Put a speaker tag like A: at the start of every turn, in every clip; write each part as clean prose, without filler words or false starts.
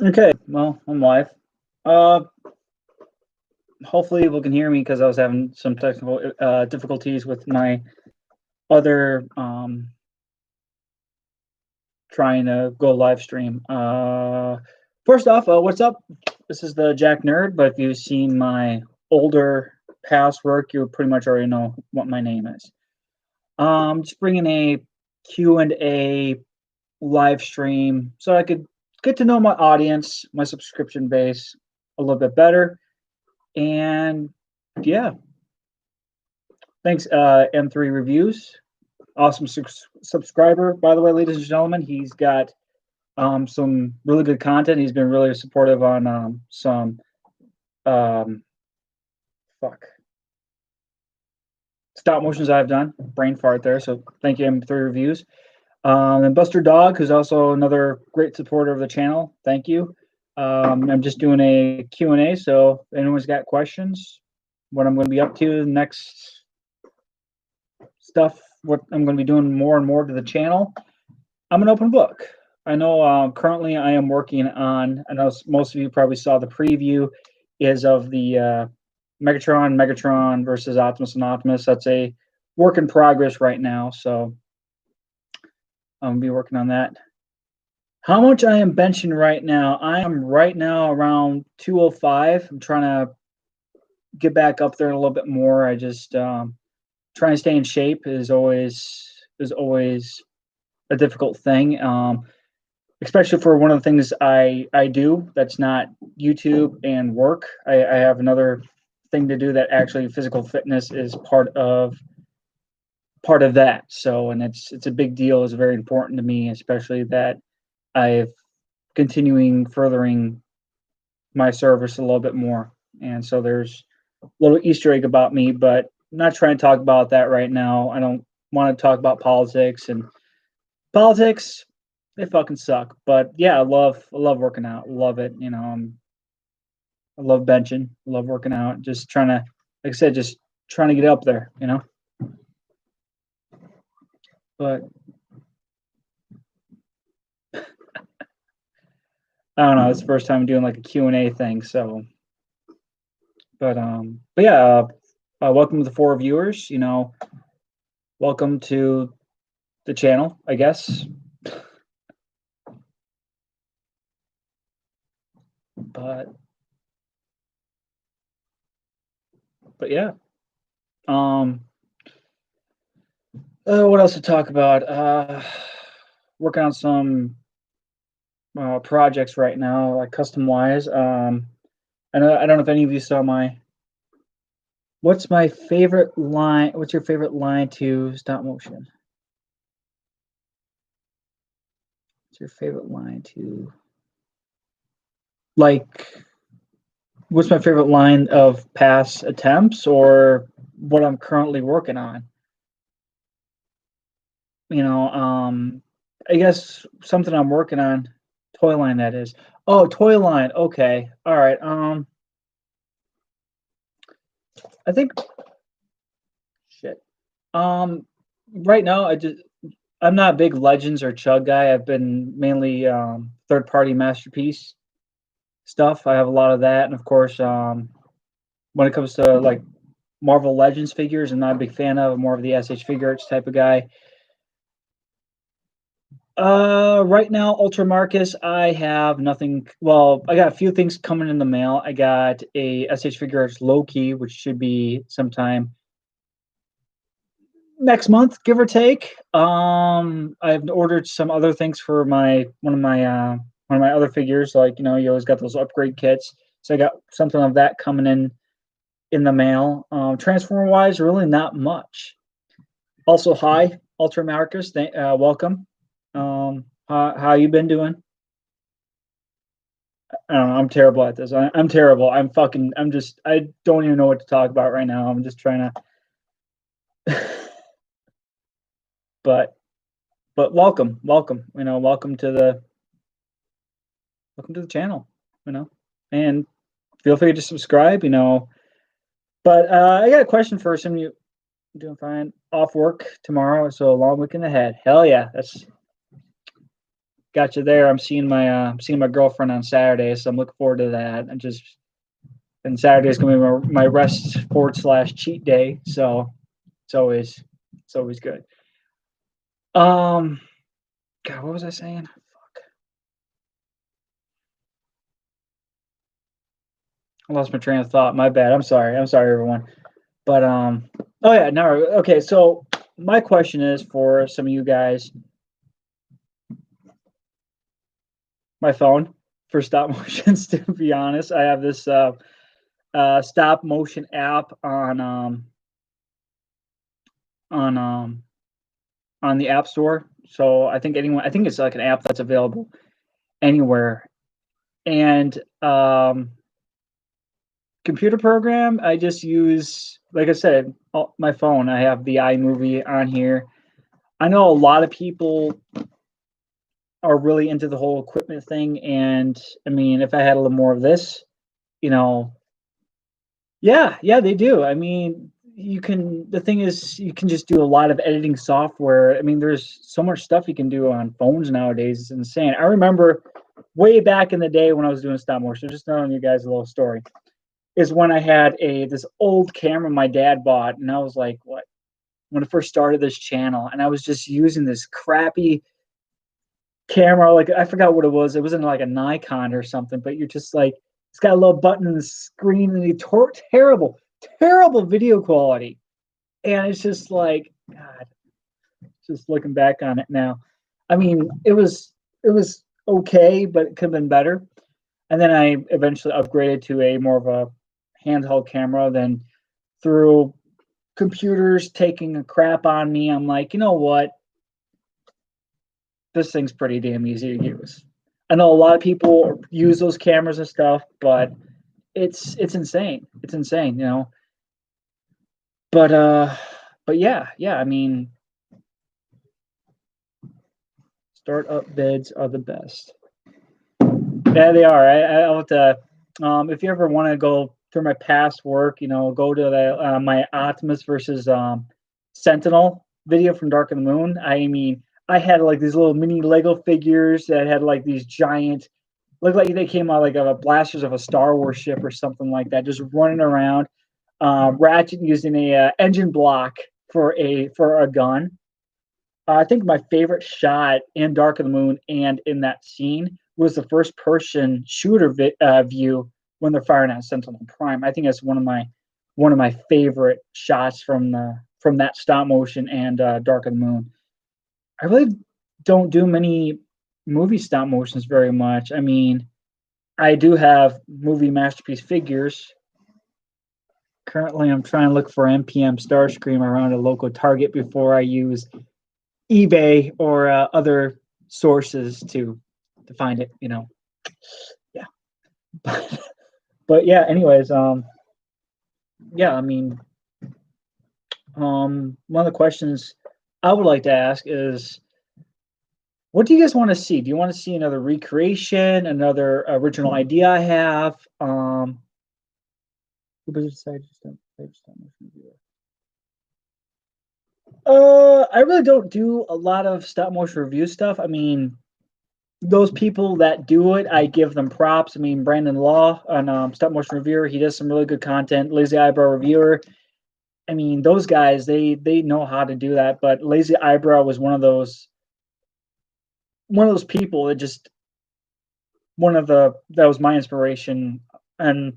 A: Okay, well, I'm live. Uh, Hopefully people can hear me because I was having some technical difficulties with my other trying to go live stream. First off, what's up? This is the Jack Nerd, but if you've seen my older past work, you pretty much already know what my name is. Just bringing a Q&A live stream so I could get to know my audience, my subscription base a little bit better. And yeah, thanks, M3 Reviews. Awesome subscriber, by the way, ladies and gentlemen. He's got some really good content. He's been really supportive on some um, fuck stop motions I've done. Brain fart there. So thank you, M3 Reviews. And Buster Dog, who's also another great supporter of the channel. Thank you. I'm just doing a Q&A, so if anyone's got questions, what I'm going to be up to next stuff, what I'm going to be doing more and more to the channel, I'm an open book. I know currently I am working on, I know most of you probably saw the preview, is of the Megatron versus Optimus and Optimus. That's a work in progress right now, so I'm going to be working on that. How much I am benching right now? I am right now around 205. I'm trying to get back up there a little bit more. I just trying to stay in shape is always a difficult thing, especially for one of the things I do that's not YouTube and work. I have another thing to do that actually physical fitness is part of that. So, and it's a big deal. It's very important to me, especially that I've continuing furthering my service a little bit more. And so there's a little Easter egg about me, but I'm not trying to talk about that right now. I don't want to talk about politics, and politics, they fucking suck. But yeah, I love working out. Love it. You know, I love benching. Love working out. Just trying to, like I said, just trying to get up there. You know. But I don't know. It's the first time I'm doing like a Q&A thing. So, but yeah. Welcome to the 4 viewers. You know, welcome to the channel, I guess. But yeah. What else to talk about? Working on some projects right now, like custom wise. I don't know if any of you saw my. What's my favorite line? What's your favorite line to stop motion? What's your favorite line to like? What's my favorite line of past attempts or what I'm currently working on? You know, I guess something I'm working on. Toy line, that is. Oh, toy line. Okay. All right. I think shit. Right now I'm not a big Legends or Chug guy. I've been mainly third party Masterpiece stuff. I have a lot of that, and of course, when it comes to like Marvel Legends figures, I'm not a big fan of. I'm more of the SH Figuarts type of guy. Right now, Ultra Marcus, I have nothing. Well, I got a few things coming in the mail. I got a SH Figuarts Loki, which should be sometime next month, give or take. I've ordered some other things for one of my other figures. Like, you know, you always got those upgrade kits. So I got something of that coming in the mail. Transformer wise, really not much. Also, hi, Ultra Marcus, welcome. How you been doing? I don't know. I'm terrible at this. I'm terrible. I don't even know what to talk about right now. I'm just trying to. but welcome. You know, welcome to the channel. You know, and feel free to subscribe. You know, but I got a question for some of you. I'm doing fine. Off work tomorrow, so a long weekend ahead. Hell yeah, that's got you there. I'm seeing my girlfriend on Saturday, so I'm looking forward to that. And Saturday is gonna be my rest / cheat day, so it's always good. God, what was I saying? Fuck, I lost my train of thought. My bad. I'm sorry, everyone. But oh yeah, no, okay. So my question is for some of you guys. My phone for stop motions. To be honest, I have this stop motion app on um on the App Store. So I think it's like an app that's available anywhere. And computer program, I just use, like I said, my phone. I have the iMovie on here. I know a lot of people are really into the whole equipment thing, and I mean, if I had a little more of this, you know, yeah, they do. I mean, the thing is, you can just do a lot of editing software. I mean, there's so much stuff you can do on phones nowadays. It's insane. I remember way back in the day when I was doing stop motion, just telling you guys a little story, is when I had this old camera my dad bought, and I was like, what? When I first started this channel, and I was just using this crappy camera, like I forgot what it was. It wasn't like a Nikon or something, but you're just like, it's got a little button in the screen, and terrible video quality. And it's just like, God, just looking back on it now. I mean, it was okay, but it could have been better. And then I eventually upgraded to a more of a handheld camera. Then through computers taking a crap on me, I'm like, you know what? This thing's pretty damn easy to use. I know a lot of people use those cameras and stuff, but it's insane. It's insane, you know. But yeah. I mean, startup bids are the best. Yeah, they are. I'll have to. If you ever want to go through my past work, go to my Optimus versus Sentinel video from Dark of the Moon. I mean, I had like these little mini Lego figures that had like these giant, looked like they came out like a blasters of a Star Wars ship or something like that, just running around. Ratchet using a engine block for a gun. I think my favorite shot in Dark of the Moon and in that scene was the first person shooter view when they're firing at Sentinel Prime. I think that's one of my favorite shots from that stop motion and Dark of the Moon. I really don't do many movie stop motions very much. I mean, I do have movie masterpiece figures. Currently, I'm trying to look for NPM Starscream around a local Target before I use eBay or other sources to find it. Yeah. But yeah. Anyways, yeah. I mean, one of the questions I would like to ask is, what do you guys want to see? Do you want to see another recreation, another original idea I have? I really don't do a lot of stop motion review stuff. I mean, those people that do it, I give them props. I mean, Brandon Law on Stop Motion Reviewer, he does some really good content. Lazy Eyebrow Reviewer, I mean, those guys, they know how to do that. But Lazy Eyebrow was one of those people that just that was my inspiration, and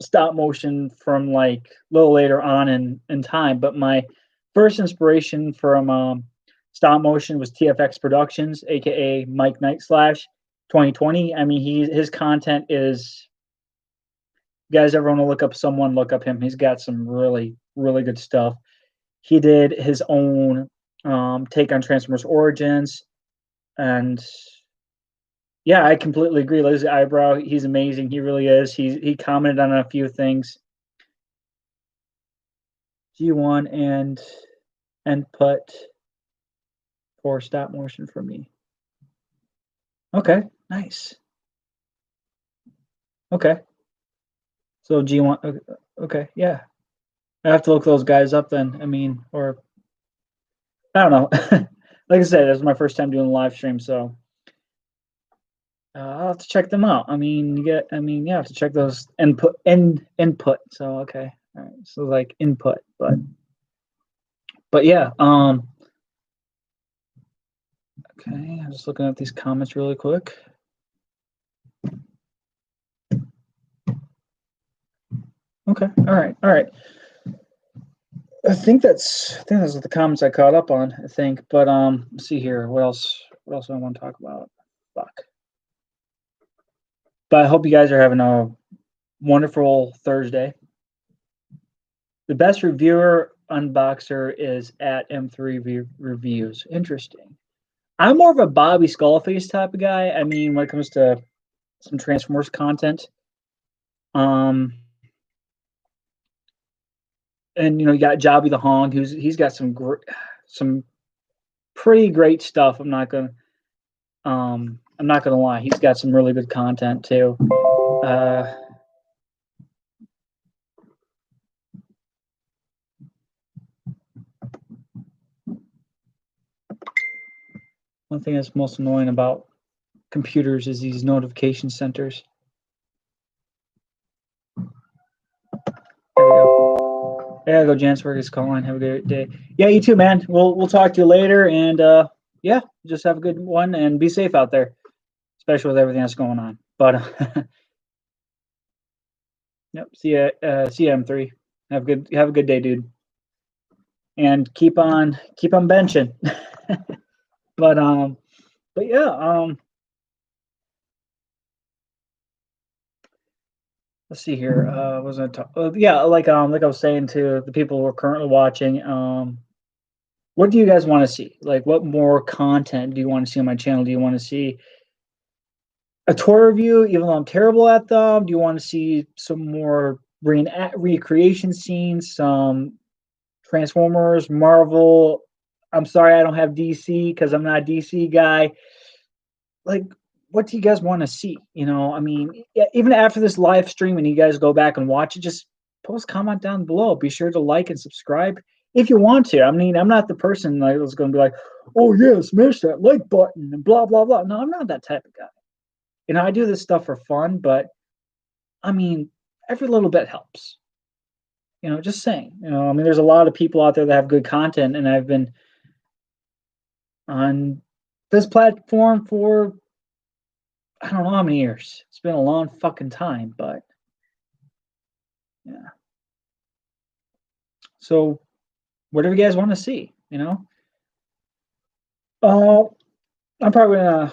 A: stop motion from like a little later on in time. But my first inspiration from stop motion was TFX Productions, aka Mike Knight / 2020. I mean, his content is. You guys ever want to look up someone? Look up him. He's got some really really good stuff. He did his own take on Transformers Origins, and yeah, I completely agree. Lazy Eyebrow, he's amazing. He really is. He commented on a few things. G1 and put for stop motion for me. Okay, nice. Okay. So G1, okay, yeah. I have to look those guys up then. I mean, or I don't know. Like I said, this is my first time doing a live stream, so I'll have to check them out. I mean, yeah, I have to check those input. So okay, all right. So like input, but yeah. Okay, I'm just looking at these comments really quick. Okay, all right. I think that's the comments I caught up on. I think, but let's see here. What else? What else do I want to talk about? Fuck. But I hope you guys are having a wonderful Thursday. The best reviewer unboxer is at M3 Reviews. Interesting. I'm more of a Bobby Skullface type of guy. I mean, when it comes to some Transformers content, um, and you got Jobby the Hong, he's got some pretty great stuff. I'm not gonna lie, he's got some really good content too. One thing that's most annoying about computers is these notification centers. There we go. There you go, Jansberg is calling. Have a good day. Yeah, you too, man. We'll talk to you later, and yeah, just have a good one and be safe out there, especially with everything that's going on. But yep, see ya, M3. Have a good day, dude, and keep on benching. but yeah, let's see here. Was I yeah, like I was saying to the people who are currently watching, what do you guys want to see? Like, what more content do you want to see on my channel? Do you want to see a tour review, even though I'm terrible at them? Do you want to see some more recreation scenes, some Transformers, Marvel? I'm sorry, I don't have DC because I'm not a DC guy. Like, what do you guys want to see? I mean, even after this live stream and you guys go back and watch it, just post comment down below. Be sure to like and subscribe if you want to. I mean, I'm not the person that's going to be like, oh yeah, smash that like button and blah blah blah. No, I'm not that type of guy. I do this stuff for fun, but I mean, every little bit helps. Just saying. I mean, there's a lot of people out there that have good content, and I've been on this platform for I don't know how many years. It's been a long fucking time, but yeah. So, whatever you guys want to see, Uh, I'm probably gonna.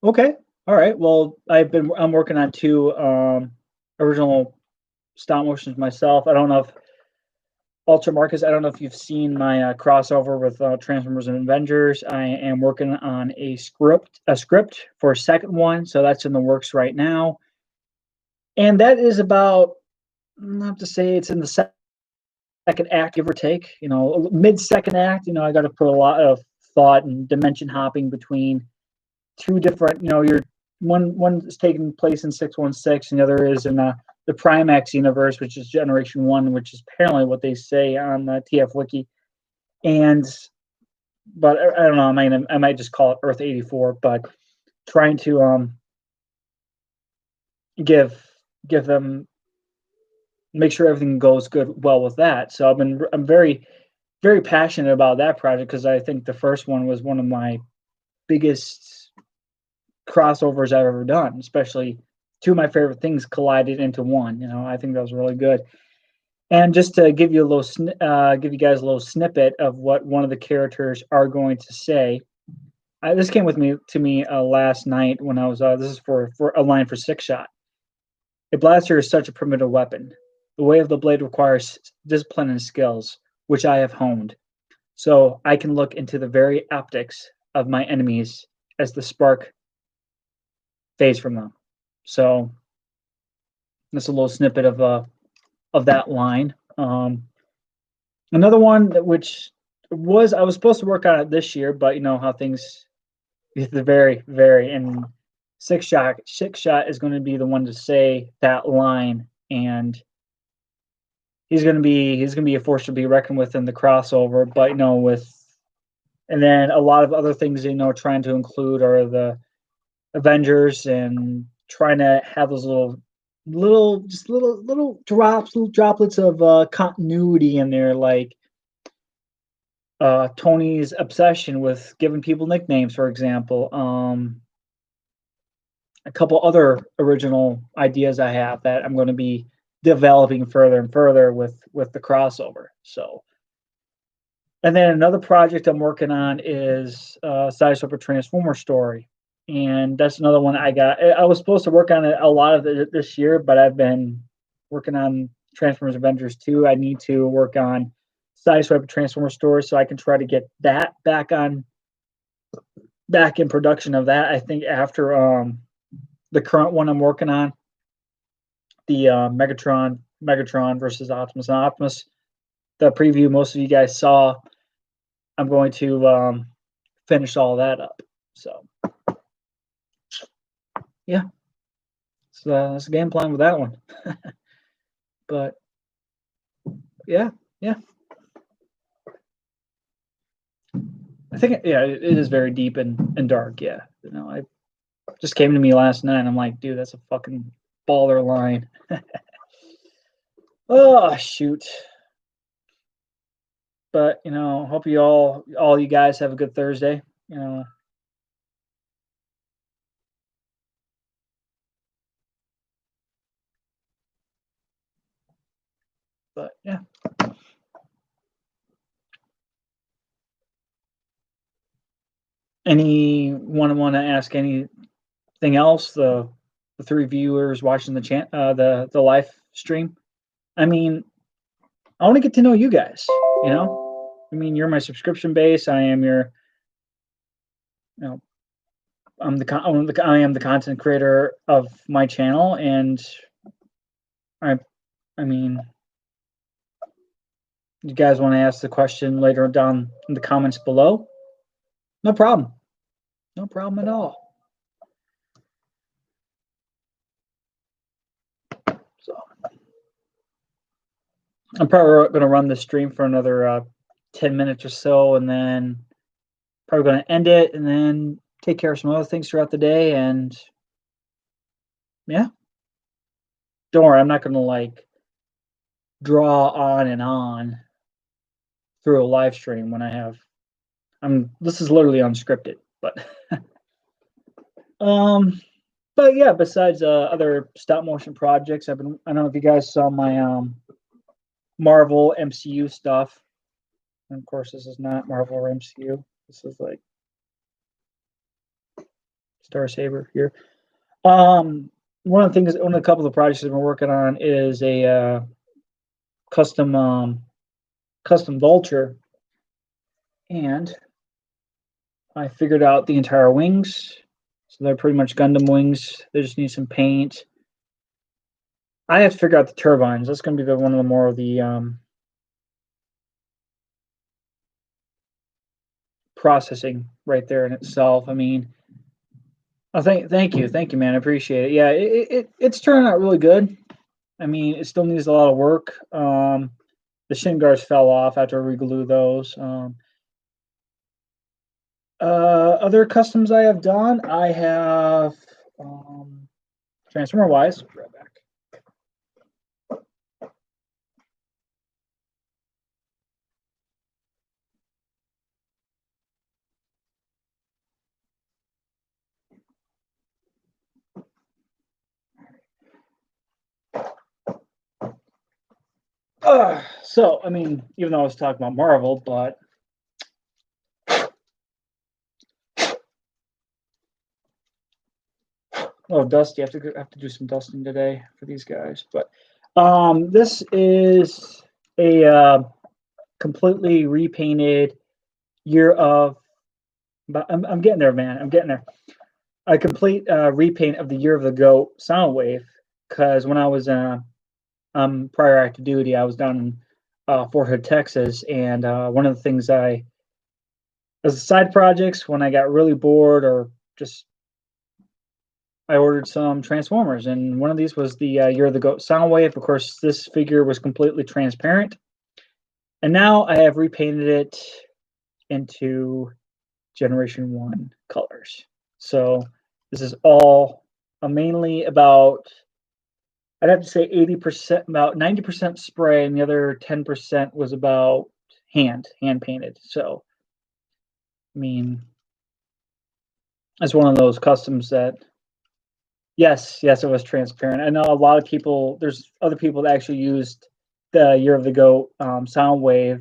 A: Okay. All right. Well, I'm working on two original stop motions myself. I don't know if Ultra Marcus. I don't know if you've seen my crossover with Transformers and Avengers. I am working on a script for a second one, so that's in the works right now. And that is about, I have to say, it's in the second act, give or take. Mid second act. I got to put a lot of thought and dimension hopping between two different. You're one is taking place in 616, and the other is in the Primax universe, which is Generation 1, which is apparently what they say on the TF Wiki. But I don't know. I might just call it Earth 84. But trying to give them, make sure everything goes well with that. So I'm very very passionate about that project because I think the first one was one of my biggest crossovers I've ever done. Especially two of my favorite things collided into one. I think that was really good. And just to give you give you guys a little snippet of what one of the characters are going to say. This came to me last night when I was. This is for a line for Six Shot. A blaster is such a primitive weapon. The way of the blade requires discipline and skills, which I have honed, so I can look into the very optics of my enemies as the spark fades from them. So that's a little snippet of that line. Another one which I was supposed to work on it this year, but you know how things, the very and Six Shot is going to be the one to say that line, and he's gonna be a force to be reckoned with in the crossover. But and then a lot of other things trying to include are the Avengers and trying to have those little droplets of continuity in there, like Tony's obsession with giving people nicknames, for example. A couple other original ideas I have that I'm going to be developing further and further with the crossover. So, and then another project I'm working on is Sideswiper Transformer Story, and that's another one I got. I was supposed to work on it a lot of it this year, but I've been working on Transformers Avengers 2. I need to work on Sideswiper Transformer Story so I can try to get that back in production of that. I think after the current one I'm working on, the Megatron versus Optimus. And Optimus, the preview most of you guys saw, I'm going to finish all that up. So, yeah. So that's the game plan with that one. But, yeah. I think, it is very deep and dark, yeah. I just came to me last night, and I'm like, dude, that's a fucking baller line. Oh, shoot. But, hope all you guys have a good Thursday. But, yeah. Anyone want to ask anything else? The three viewers watching the live stream. I mean, I want to get to know you guys. You're my subscription base. I am your, I am the content creator of my channel, and I mean, you guys want to ask the question later down in the comments below? No problem. No problem at all. So I'm probably going to run the stream for another 10 minutes or so, and then probably going to end it and then take care of some other things throughout the day. And yeah, don't worry, I'm not going to draw on and on through a live stream when this is literally unscripted, but but yeah, besides other stop motion projects, I don't know if you guys saw my Marvel MCU stuff. And of course, this is not Marvel or MCU. This is like Star Saber here. One of the couple of projects I've been working on is a custom Vulture, and I figured out the entire wings. So they're pretty much Gundam wings. They just need some paint. I have to figure out the turbines. That's going to be one of the more of the processing right there in itself. I mean, thank you, man. I appreciate it. Yeah, it's turning out really good. I mean, it still needs a lot of work. The shin guards fell off after I reglue those. Other customs I have done, I have Transformer wise. Right back. So, I mean, even though I was talking about Marvel, but Dusty, I have to do some dusting today for these guys. But this is a completely repainted Year of. But I'm getting there, man. I'm getting there. A complete repaint of the Year of the Goat Soundwave, because when I was prior active duty, I was down in Fort Hood, Texas, and one of the things as a side projects when I got really bored or just I ordered some Transformers, and one of these was the Year of the Goat Soundwave. Of course, this figure was completely transparent, and now I have repainted it into Generation 1 colors. So this is all mainly about, I'd have to say 80%, about 90% spray, and the other 10% was about hand painted. So, I mean, it's one of those customs that, yes, it was transparent. I know a lot of people, there's other people that actually used the Year of the Goat Soundwave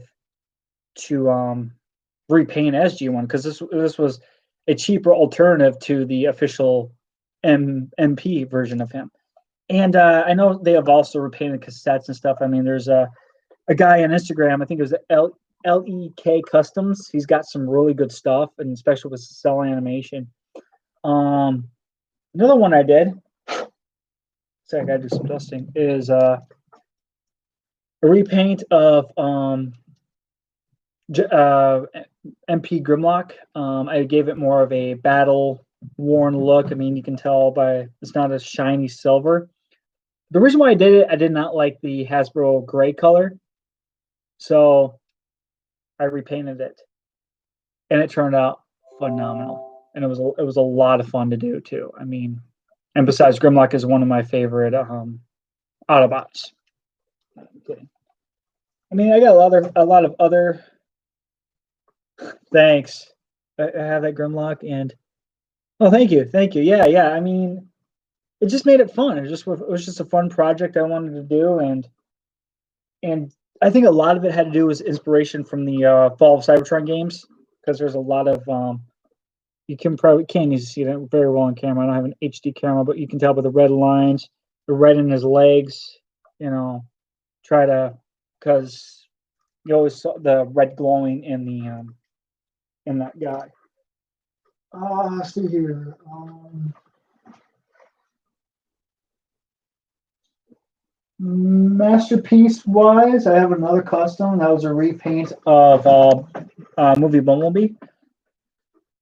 A: to repaint SG1, because this was a cheaper alternative to the official MP version of him. And I know they have also repainted cassettes and stuff. I mean, there's a guy on Instagram, I think it was LEK Customs. He's got some really good stuff, and especially with cell animation. Another one I did, so I gotta do some dusting, is a repaint of MP Grimlock. I gave it more of a battle worn look. I mean, you can tell by it's not a shiny silver. The reason why I did it, I did not like the Hasbro gray color, so I repainted it, and it turned out phenomenal. And it was a lot of fun to do too. I mean, and besides, Grimlock is one of my favorite Autobots. I'm kidding. I mean, I got a lot of other. Thanks. I have that Grimlock, and oh, thank you. Yeah. I mean, it just made it fun. It was just a fun project I wanted to do, and I think a lot of it had to do with inspiration from the Fall of Cybertron games, because there's a lot of you can't even see that very well on camera. I don't have an HD camera, but you can tell by the red lines, the red in his legs. You know, because you always saw the red glowing in the in that guy. Let's see here. Masterpiece wise, I have another custom. That was a repaint of movie Bumblebee.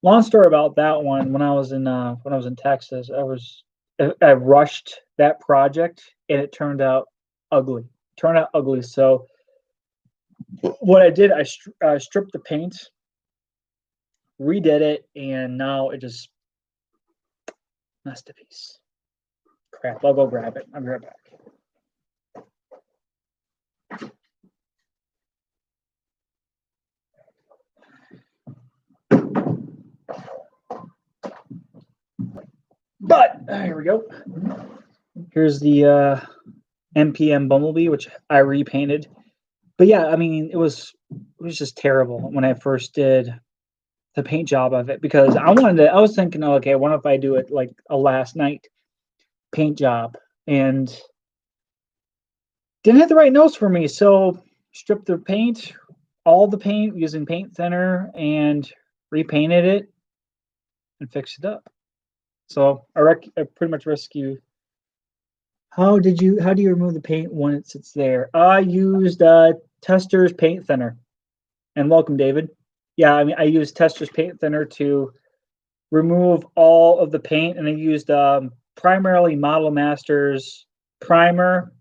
A: Long story about that one. When I was in Texas, I rushed that project, and it turned out ugly. So what I did, I stripped the paint, redid it, and now it just masterpiece. Crap, I'll go grab it. I'll be right back. But here we go. Here's the MPM Bumblebee, which I repainted. But yeah, I mean, it was just terrible when I first did the paint job of it, because I was thinking, okay, what if I do it like a last night paint job, and didn't have the right notes for me. So stripped the paint, all the paint, using paint thinner, and repainted it and fixed it up. So I pretty much rescue. How do you remove the paint once it's there? I used Tester's paint thinner. And welcome, David. Yeah, I mean, I used Tester's paint thinner to remove all of the paint, and I used primarily Model Masters primer,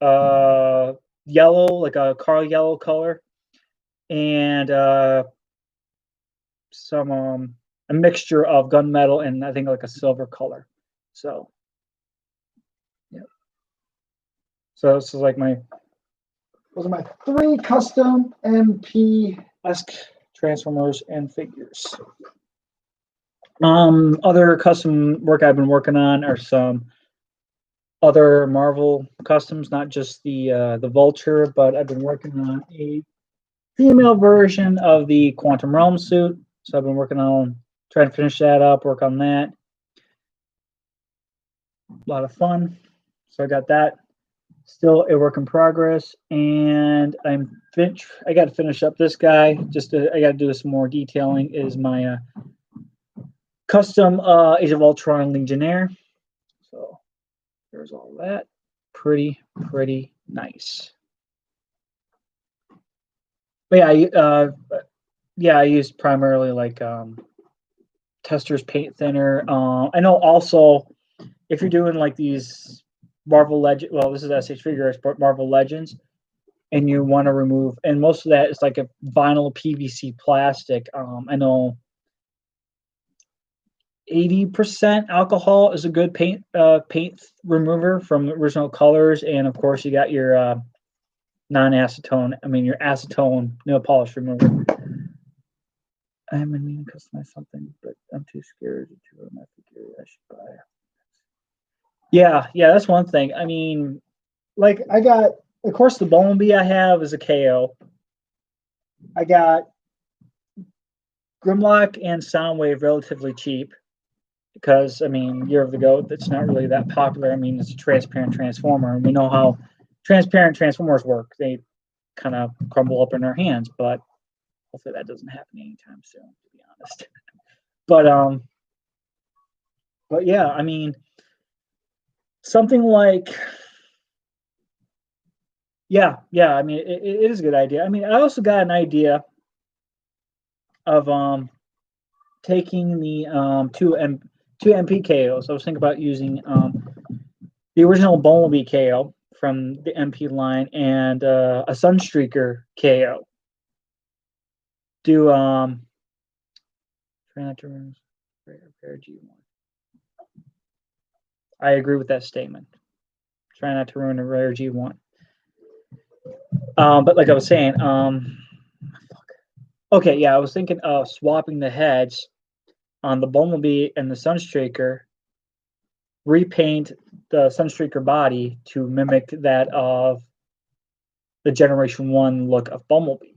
A: yellow, like a Carl yellow color, and some a mixture of gunmetal and I think like a silver color. So yeah. So this is like those are my 3 custom MP-esque Transformers and figures. Other custom work I've been working on are some other Marvel customs, not just the Vulture, but I've been working on a female version of the Quantum Realm suit. So I've been working on trying to finish that up, work on that. A lot of fun. So I got that. Still a work in progress, and I got to finish up this guy. I got to do some more detailing. Is my custom Age of Ultron Legionnaire. So there's all that. Pretty nice. But yeah, I used primarily like Testors paint thinner. I know also if you're doing like these Marvel Legend, well, this is SH Figures, but Marvel Legends, and you want to remove, and most of that is like a vinyl PVC plastic. I know 80% alcohol is a good paint remover from original colors, and of course you got your non-acetone. I mean your acetone nail polish remover. I'm in need to customize something, but I'm too scared to order my figure. I should buy. Yeah, that's one thing. I mean, like I got, of course, the Bumblebee I have is a KO. I got Grimlock and Soundwave relatively cheap because I mean, Year of the Goat. That's not really that popular. I mean, it's a transparent transformer, and we know how transparent transformers work. They kind of crumble up in our hands, but hopefully that doesn't happen anytime soon. To be honest, but yeah, I mean, something like yeah. I mean, it is a good idea. I mean, I also got an idea of taking the two MP KOs. I was thinking about using the original Bumblebee KO from the MP line and a Sunstreaker KO. Do try not to repair G1. I agree with that statement. Try not to ruin a rare G1. But like I was saying, okay, yeah, I was thinking of swapping the heads on the Bumblebee and the Sunstreaker, repaint the Sunstreaker body to mimic that of the Generation 1 look of Bumblebee.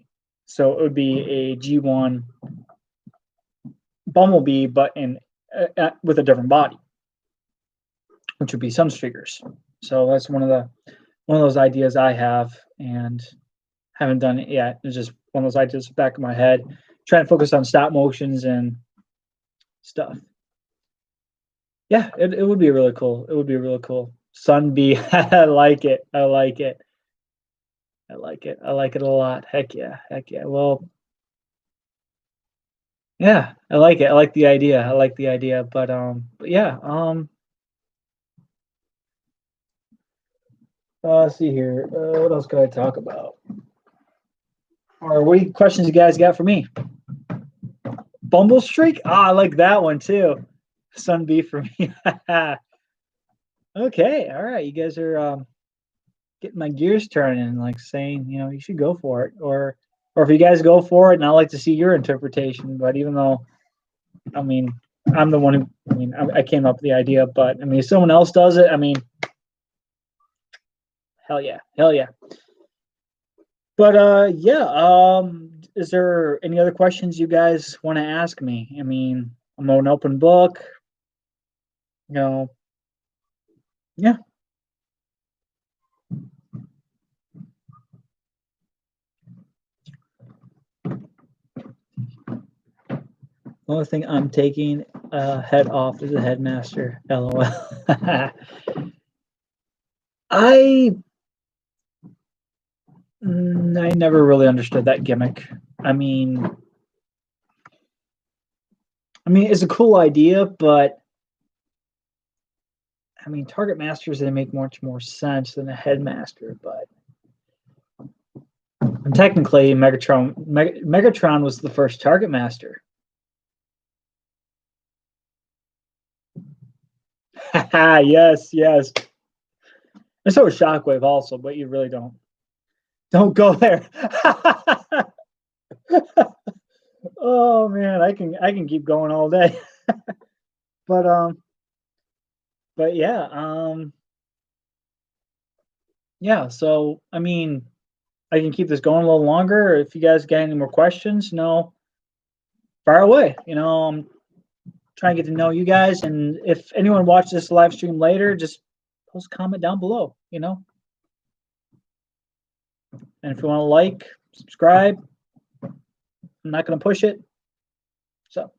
A: So it would be a G1 Bumblebee, but in with a different body, which would be Sunstreakers. So that's one of those ideas I have, and haven't done it yet. It's just one of those ideas back in my head. Trying to focus on stop motions and stuff. Yeah, it would be really cool. It would be really cool. Sunbee, I like it. I like it. I like it. I like it a lot. Heck yeah. Heck yeah. Well, yeah, I like it. I like the idea. I like the idea. But yeah, let's see here. What else could I talk about? Or what questions you guys got for me? Bumble Streak? Ah, I like that one too. Sunbee for me. Okay, all right. You guys are getting my gears turning, like saying, you should go for it, or if you guys go for it, and I like to see your interpretation. But even though, I mean, I'm the one who, I came up with the idea, but I mean, if someone else does it, I mean, hell yeah, hell yeah. But yeah, is there any other questions you guys want to ask me? I mean, I'm an open book. Yeah. The only thing I'm taking head off is the headmaster. LOL. I I never really understood that gimmick. I mean, it's a cool idea, but I mean, target masters they make much more sense than a headmaster. But and technically, Megatron was the first target master. Yes. And so is Shockwave also, but you really don't go there. Oh man, I can keep going all day. but but yeah, so I mean, I can keep this going a little longer. If you guys got any more questions, fire away. I'm trying to get to know you guys, and if anyone watches this live stream later, just post a comment down below. And if you want to like, subscribe, I'm not going to push it. So,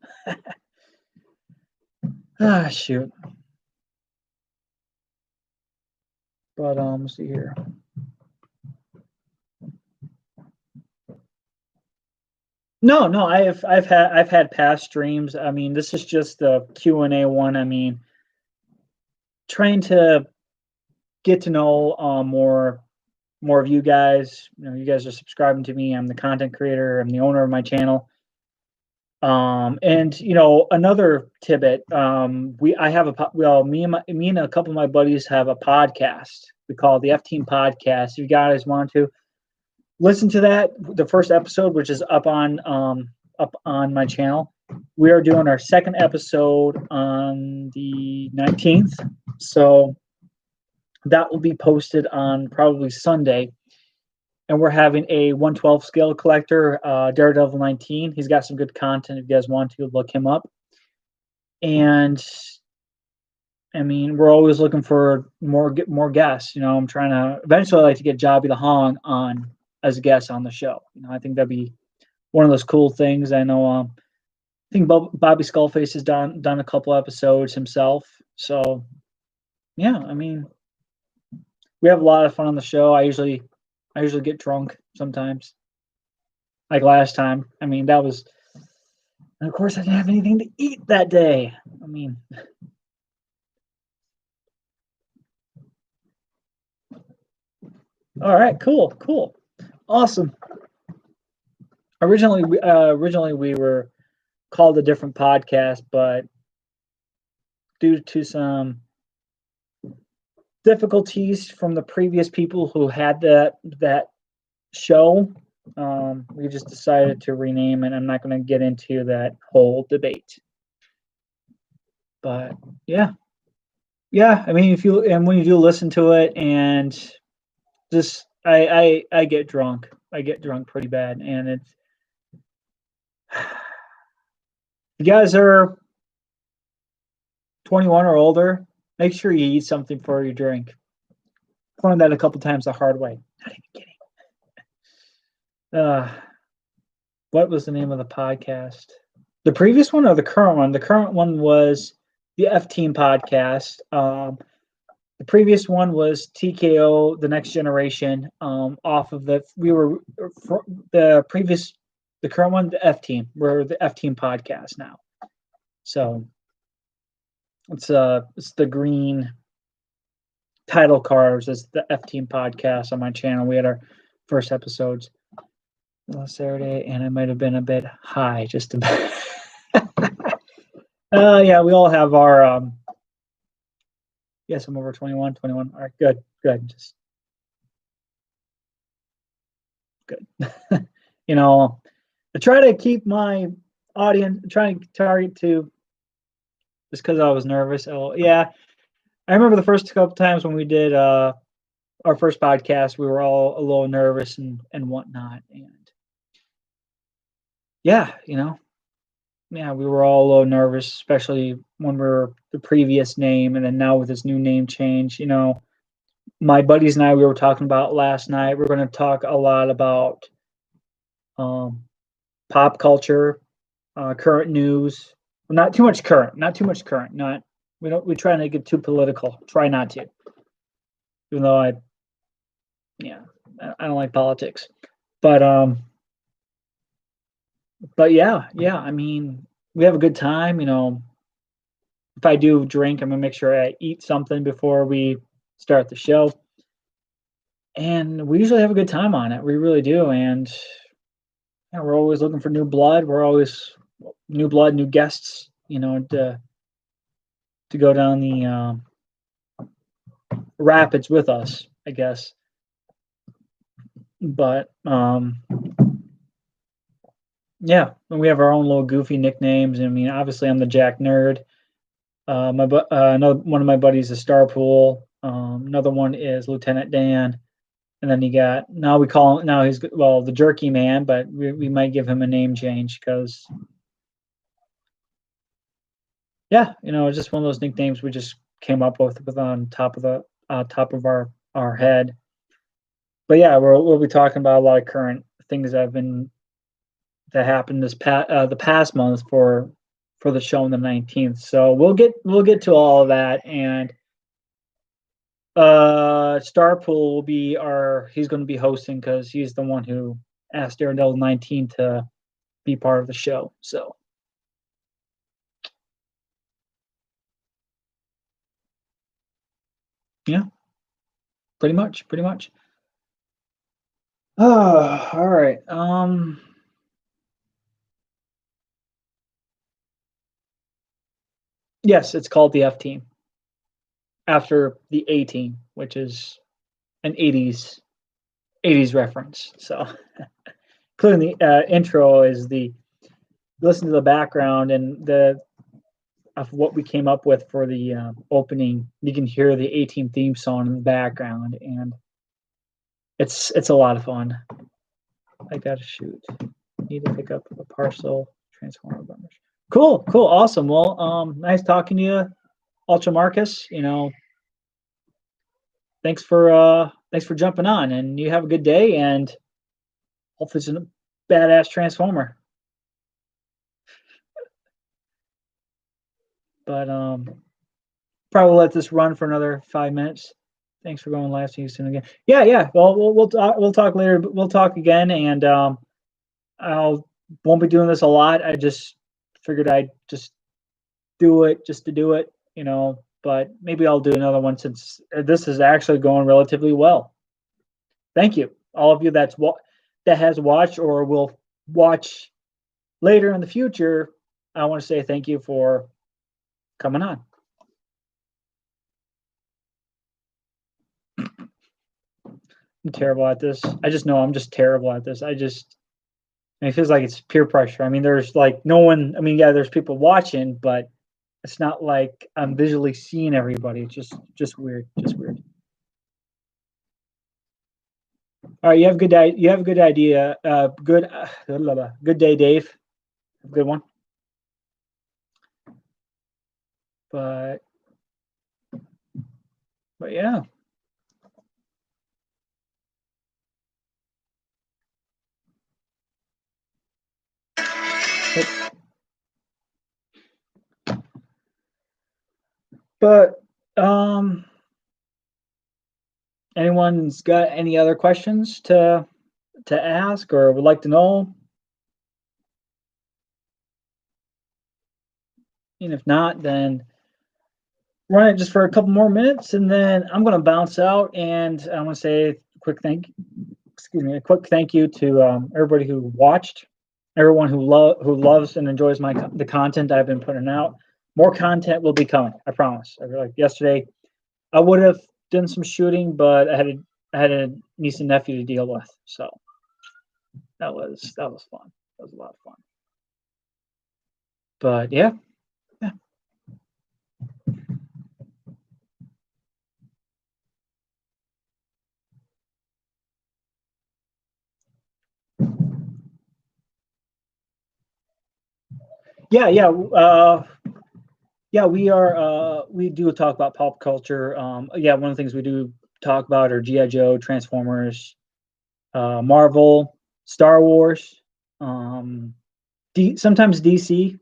A: shoot. But let's see here. No, I've had past streams. I mean, this is just the Q&A one. I mean, trying to get to know more of you guys. You know, you guys are subscribing to me. I'm the content creator. I'm the owner of my channel. And another tidbit. I have me and a couple of my buddies have a podcast. We call it the F Team Podcast. If you guys want to listen to that, the first episode, which is up on my channel, we are doing our second episode on the 19th. So that will be posted on probably Sunday. And we're having a 112 scale collector, Daredevil 19. He's got some good content if you guys want to look him up. And I mean, we're always looking for more guests. I'm trying to eventually like to get Jobby the Hong on as a guest on the show. I think that'd be one of those cool things. I know. I think Bobby Skullface has done a couple episodes himself. So yeah, I mean, we have a lot of fun on the show. I usually get drunk sometimes. Like last time. I mean, that was, and of course I didn't have anything to eat that day. I mean, all right, cool. Awesome. Originally we were called a different podcast, but due to some difficulties from the previous people who had that show, we just decided to rename it. I'm not going to get into that whole debate, but yeah. I mean, when you do listen to it, and just I get drunk. I get drunk pretty bad, and it's you guys are 21 or older, make sure you eat something for your drink. I learned that a couple times the hard way. Not even kidding. What was the name of the podcast? The previous one or the current one? The current one was the F Team Podcast. The previous one was TKO, The Next Generation. Off of the current one, the F Team. We're the F Team Podcast now. So it's the green title cards as the F Team Podcast on my channel. We had our first episodes last Saturday, and I might have been a bit high, just a bit. Yeah, we all have our. Yes, I'm over 21. All right, good. Just good. I try to keep my audience, trying to target to, just because I was nervous. Oh, yeah. I remember the first couple times when we did our first podcast, we were all a little nervous and whatnot. And yeah, we were all a little nervous, especially when we were the previous name, and then now with this new name change. My buddies and I, we were talking about last night. We're going to talk a lot about pop culture, current news. Not too much current. We try not to get too political. Try not to. Even though I don't like politics. But yeah. I mean, we have a good time. If I do drink, I'm gonna make sure I eat something before we start the show. And we usually have a good time on it. We really do. And we're always looking for new blood. We're always new blood, new guests. To go down the rapids with us, I guess. But yeah, and we have our own little goofy nicknames. I mean, obviously, I'm the Jack Nerd. Another one of my buddies is Starpool. Another one is Lieutenant Dan. And then he's the Jerky Man, but we might give him a name change because, yeah, it's just one of those nicknames we just came up with on top of our head. But yeah, we'll be talking about a lot of current things that happened the past month for the show on the 19th. So we'll get to all of that. And Starpool will be he's going to be hosting because he's the one who asked Daredevil 19 to be part of the show. So yeah, pretty much. Oh, all right. Yes, it's called the F Team after the A Team, which is an '80s reference. So, including the intro is the listen to the background and the of what we came up with for the opening. You can hear the A Team theme song in the background, and it's a lot of fun. I gotta shoot. Need to pick up a parcel. Transformer bummers. Cool, cool, awesome. Well, nice talking to you, Ultra Marcus. Thanks for jumping on, and you have a good day, and hopefully it's a badass transformer. But probably let this run for another 5 minutes. Thanks for going live. See you soon again. Yeah, yeah. Well, we'll talk later. We'll talk again, and I'll won't be doing this a lot. I just figured I'd just do it just to do it, But maybe I'll do another one since this is actually going relatively well. Thank you, all of you that has watched or will watch later in the future. I want to say thank you for coming on. I'm terrible at this. I just know I'm just terrible at this. It feels like it's peer pressure. I mean, there's like no one. I mean, yeah, there's people watching, but it's not like I'm visually seeing everybody. It's just weird. Just weird. All right, you have a good day. You have a good idea. Good day, Dave. Good one. But yeah. But anyone's got any other questions to ask or would like to know? And if not, then run it just for a couple more minutes, and then I'm going to bounce out. And I want to say a quick thank you to everybody who watched, everyone who loves and enjoys the content I've been putting out. More content will be coming, I promise. Like yesterday, I would have done some shooting, but I had a niece and nephew to deal with, so that was fun. That was a lot of fun. But yeah. Yeah, we do talk about pop culture. Yeah, one of the things we do talk about are GI Joe, Transformers, Marvel, Star Wars, sometimes DC.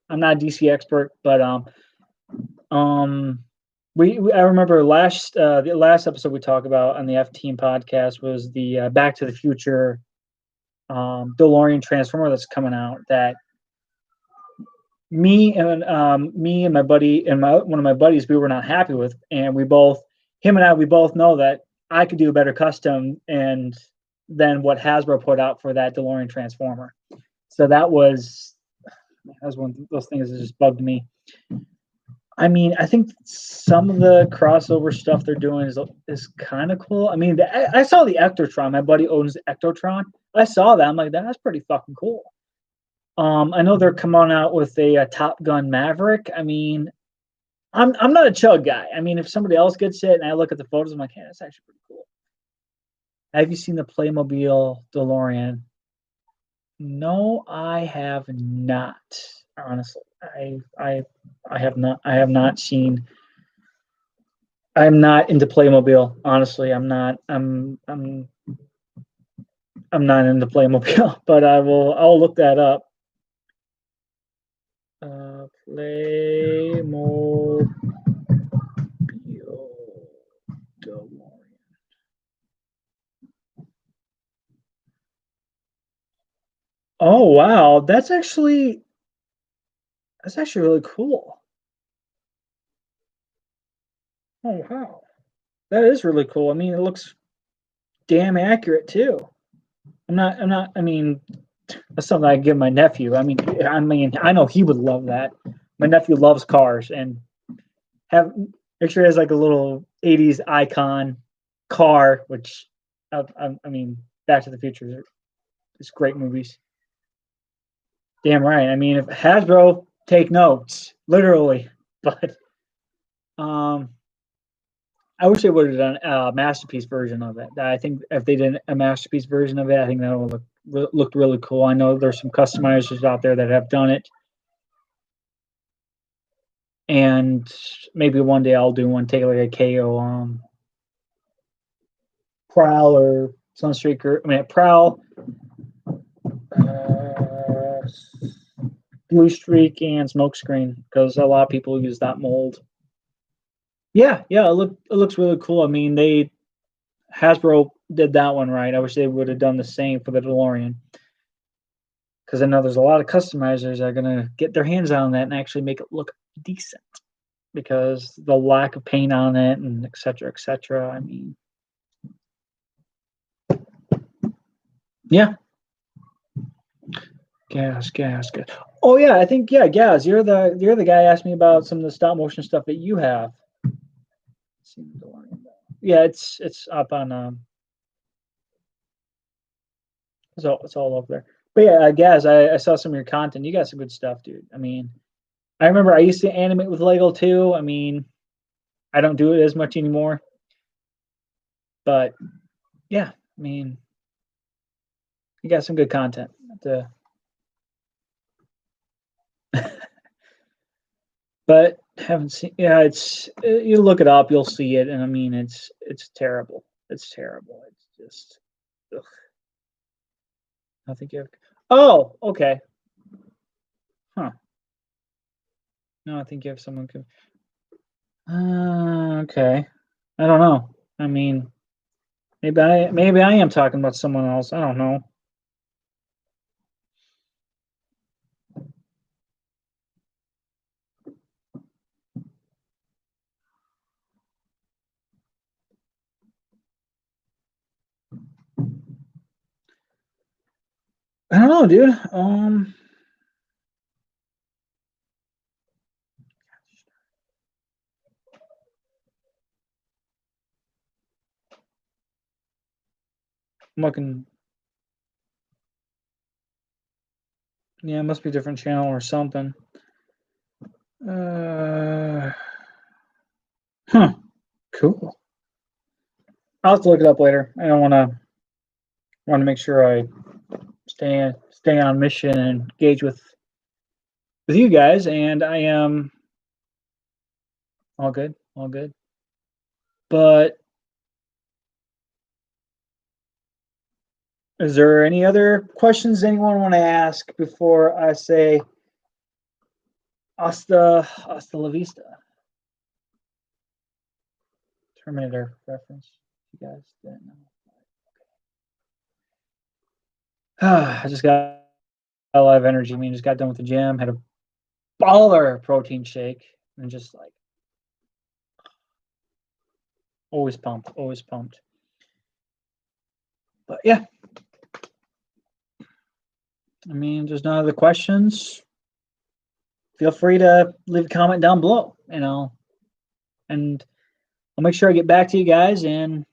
A: I'm not a DC expert, but I remember the last episode we talked about on the F Team podcast was the Back to the Future DeLorean Transformer that's coming out. That me and my buddy and one of my buddies, we were not happy with, and we both know that I could do a better custom than what Hasbro put out for that DeLorean Transformer. So that was one of those things that just bugged me. I mean, I think some of the crossover stuff they're doing is kind of cool. I mean, I saw the Ectotron. My buddy owns the Ectotron. I saw that. I'm like, that's pretty fucking cool. I know they're coming out with a Top Gun Maverick. I mean, I'm not a chug guy. I mean, if somebody else gets it and I look at the photos, I'm like, hey, that's actually pretty cool. Have you seen the Playmobil DeLorean? No, I have not. Honestly, I have not. I have not seen. I'm not into Playmobil. Honestly, I'm not. I'm not into Playmobil, but I'll look that up. Playmobil DeLorean. Oh wow, that's actually really cool. Oh wow, that is really cool. I mean, it looks damn accurate too. I'm not. I mean, that's something I give my nephew. I mean, I know he would love that. My nephew loves cars, and have make sure he has like a little '80s icon car, which I mean, Back to the Future is great movies. Damn right. I mean, if Hasbro take notes, literally. But um, I wish they would have done a masterpiece version of it. I think if they did a masterpiece version of it, I think that would looked really cool. I know there's some customizers out there that have done it, and maybe one day I'll do one. Take like a KO Prowl or Sunstreaker. I mean, Prowl, uh, Blue Streak, and Smokescreen because a lot of people use that mold. Yeah, yeah, it looks really cool. I mean, they Hasbro did that one right. I wish they would have done the same for the DeLorean because I know there's a lot of customizers that are gonna get their hands on that and actually make it look decent because the lack of paint on it and et cetera, et cetera. I mean, yeah, gas. Oh yeah, I think yeah, Gaz, you're the guy who asked me about some of the stop motion stuff that you have. Yeah, it's up on it's all over there. But yeah, Gaz, I saw some of your content. You got some good stuff, dude. I mean, I remember I used to animate with Lego too. I mean, I don't do it as much anymore, but yeah, I mean, you got some good content. To, but haven't seen. Yeah, it's you look it up, you'll see it, and I mean, it's terrible. It's terrible. It's just. Ugh, I think you. Oh, okay. Huh. No, I think you have someone. Okay. I don't know. I mean, maybe I am talking about someone else. I don't know. I don't know, dude. I'm looking. Yeah, it must be a different channel or something. Uh, huh. Cool. I'll have to look it up later. I don't want to make sure I stay on mission and engage with you guys. And I am all good, all good. But is there any other questions anyone want to ask before I say hasta la vista? Terminator reference. You guys didn't know. I just got a lot of energy. I mean, just got done with the gym, had a baller protein shake, and just like always pumped, always pumped. But yeah, I mean, there's no other questions. Feel free to leave a comment down below, and I'll make sure I get back to you guys and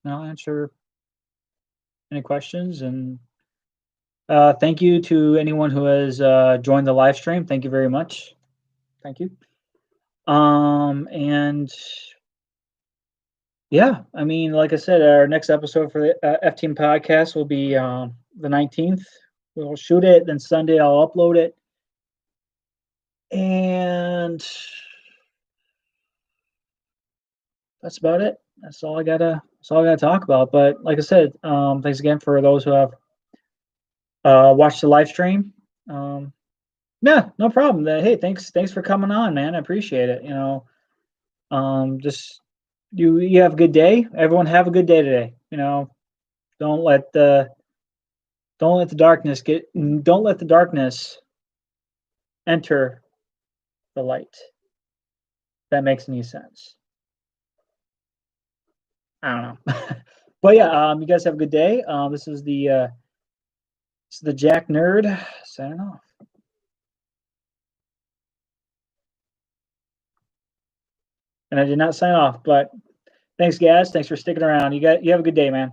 A: I'll answer any questions. And thank you to anyone who has joined the live stream. Thank you very much. Thank you. And yeah, I mean, like I said, our next episode for the F Team podcast will be the 19th. We'll shoot it, then Sunday I'll upload it. And that's about it. That's all I gotta talk about. But like I said, thanks again for those who have watched the live stream. Yeah, no problem. Hey, thanks for coming on, man. I appreciate it. Just you have a good day. Everyone have a good day today. Don't let Don't let the darkness get. Don't let the darkness enter the light. That makes any sense. I don't know. But yeah, you guys have a good day. This is the Jack Nerd signing off. And I did not sign off, but thanks, guys. Thanks for sticking around. You have a good day, man.